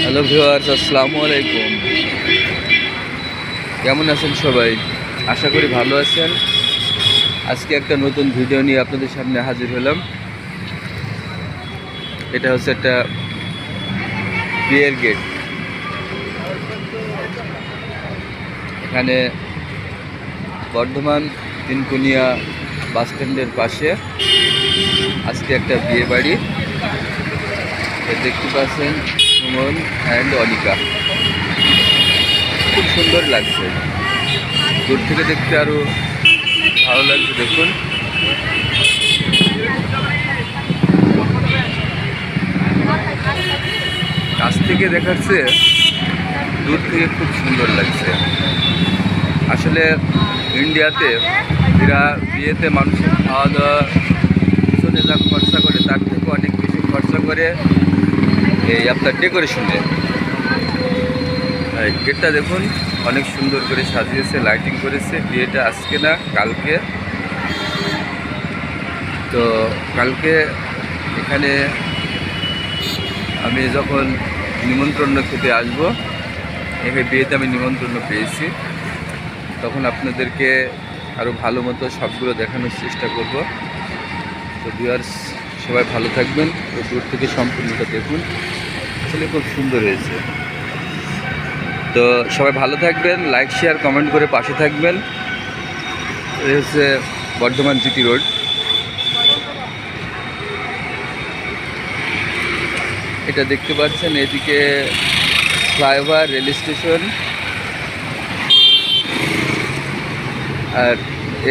Hello viewers, আসসালামু আলাইকুম। কেমন আছেন সবাই? আশা করি ভালো আছেন। আজকে একটা নতুন ভিডিও নিয়ে আপনাদের সামনে হাজির হলাম। এটা হচ্ছে একটা বিয়ের গেট। এখানে বর্ধমান তিনকুনিয়া বাস স্ট্যান্ডের পাশে আজকে একটা বিয়ে বাড়ি। দেখতে পাচ্ছেন সুমন অ্যান্ড অনিকা। খুব সুন্দর লাগছে, দূর থেকে দেখতে আরো ভালো লাগছে। দেখুন, কাছ থেকে দেখাচ্ছে, দূর থেকে খুব সুন্দর লাগছে। আসলে ইন্ডিয়াতে এরা বিয়েতে মানুষের খাওয়া দাওয়া পিছনে যা খরচা করে তার থেকে অনেক বেশি খরচা করে এই আপনার ডেকোরেশনে। গেটটা দেখুন, অনেক সুন্দর করে সাজিয়েছে, লাইটিং করেছে। বিয়েটা আজকে না, কালকে। তো কালকে এখানে আমি যখন নিমন্ত্রণ খেতে আসবো, এখানে বিয়েতে আমি নিমন্ত্রণ পেয়েছি, তখন আপনাদেরকে আরও ভালো মতো সবগুলো দেখানোর চেষ্টা করব। তো ভিউয়ার্স, সবাই ভালো থাকবেন। তো দূর থেকে সম্পূর্ণটা দেখুন, আসলে খুব সুন্দর হয়েছে। তো সবাই ভালো থাকবেন, লাইক শেয়ার কমেন্ট করে পাশে থাকবেন। এই হচ্ছে বর্ধমান জিটি রোড। এটা দেখতে পাচ্ছেন, এদিকে ফ্লাইওভার, রেল স্টেশন, আর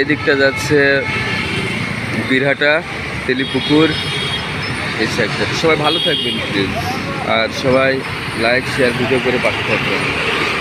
এদিকটা যাচ্ছে বীরহাটা, তেলিপুকুর, এই সাইডটা। সবাই ভালো থাকবেন প্লিজ, আর সবাই লাইক শেয়ার ভিডিও করে পাশে থাকবেন।